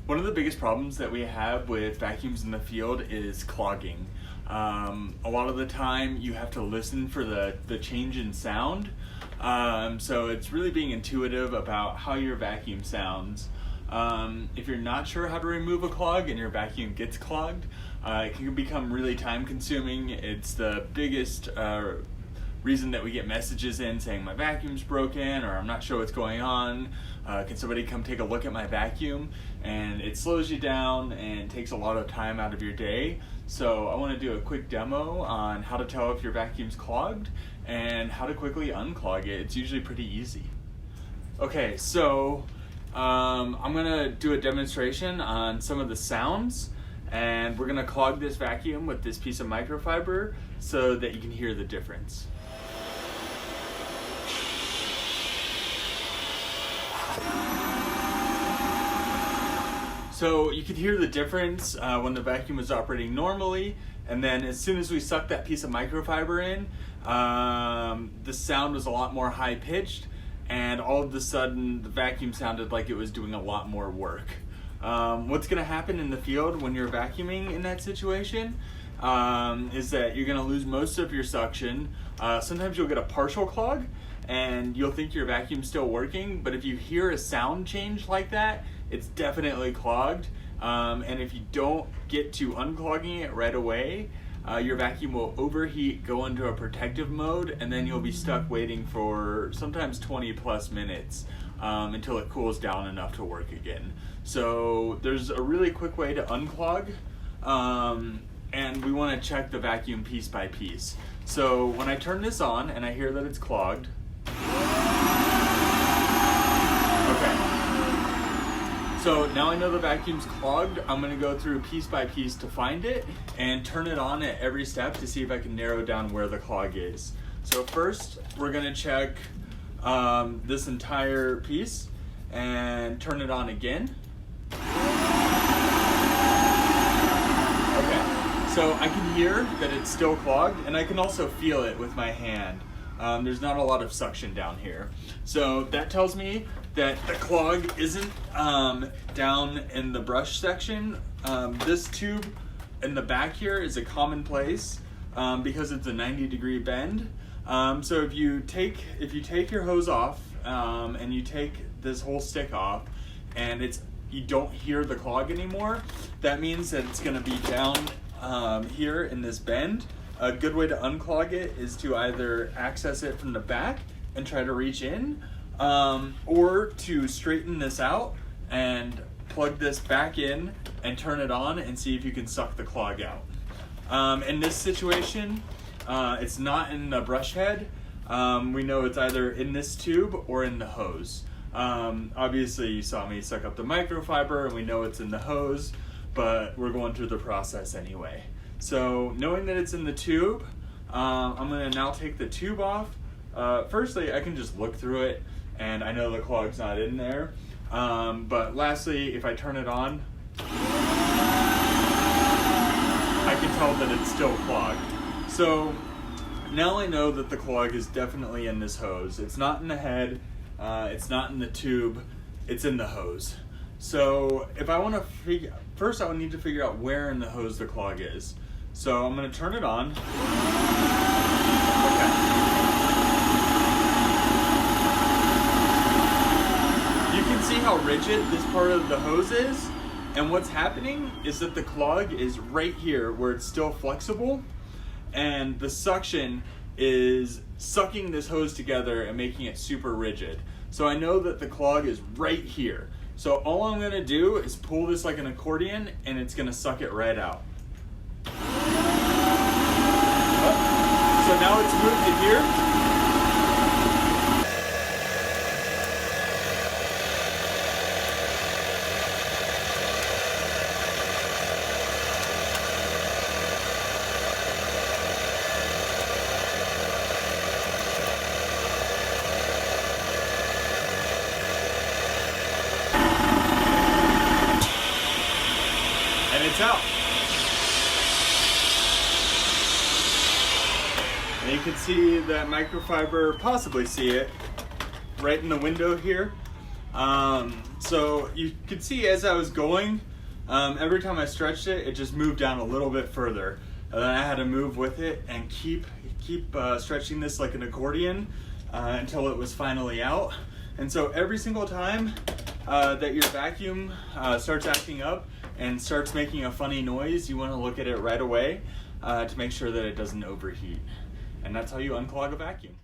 One of the biggest problems that we have with vacuums in the field is clogging. A lot of the time you have to listen for the change in sound. So it's really being intuitive about how your vacuum sounds. If you're not sure how to remove a clog and your vacuum gets clogged, it can become really time consuming. It's the biggest reason that we get messages in saying my vacuum's broken or I'm not sure what's going on. Can somebody come take a look at my vacuum? And it slows you down and takes a lot of time out of your day. So I want to do a quick demo on how to tell if your vacuum's clogged and how to quickly unclog it. It's usually pretty easy. Okay, so I'm gonna do a demonstration on some of the sounds, and we're gonna clog this vacuum with this piece of microfiber so that you can hear the difference. So you can hear the difference when the vacuum is operating normally, and then as soon as we suck that piece of microfiber in, the sound was a lot more high pitched, and all of a sudden the vacuum sounded like it was doing a lot more work. What's gonna happen in the field when you're vacuuming in that situation is that you're gonna lose most of your suction. Sometimes you'll get a partial clog and you'll think your vacuum's still working, but if you hear a sound change like that, it's definitely clogged. And if you don't get to unclogging it right away, your vacuum will overheat, go into a protective mode, and then you'll be stuck waiting for sometimes 20 plus minutes until it cools down enough to work again. So there's a really quick way to unclog, and we want to check the vacuum piece by piece. So when I turn this on and I hear that it's clogged, so now I know the vacuum's clogged. I'm gonna go through piece by piece to find it and turn it on at every step to see if I can narrow down where the clog is. So first, we're gonna check this entire piece and turn it on again. Okay, so I can hear that it's still clogged, and I can also feel it with my hand. There's not a lot of suction down here. So that tells me that the clog isn't down in the brush section. This tube in the back here is a common place because it's a 90-degree bend. So if you take your hose off and you take this whole stick off and you don't hear the clog anymore, that means that it's gonna be down here in this bend. A good way to unclog it is to either access it from the back and try to reach in, or to straighten this out and plug this back in and turn it on and see if you can suck the clog out. In this situation, it's not in the brush head. We know it's either in this tube or in the hose. Obviously you saw me suck up the microfiber and we know it's in the hose, but we're going through the process anyway. So knowing that it's in the tube, I'm gonna now take the tube off. Firstly, I can just look through it and I know the clog's not in there. But lastly, if I turn it on, I can tell that it's still clogged. So now I know that the clog is definitely in this hose. It's not in the head, it's not in the tube, it's in the hose. So if I want to first I would need to figure out where in the hose the clog is. So I'm going to turn it on. Okay. You can see how rigid this part of the hose is, and what's happening is that the clog is right here where it's still flexible, and the suction is sucking this hose together and making it super rigid. So I know that the clog is right here. So all I'm gonna do is pull this like an accordion and it's gonna suck it right out. So now it's moved to here. And it's out. And you can see that microfiber, possibly see it, right in the window here. So you could see as I was going, every time I stretched it, it just moved down a little bit further. And then I had to move with it and keep stretching this like an accordion until it was finally out. And so every single time that your vacuum starts acting up and starts making a funny noise, you want to look at it right away to make sure that it doesn't overheat. And that's how you unclog a vacuum.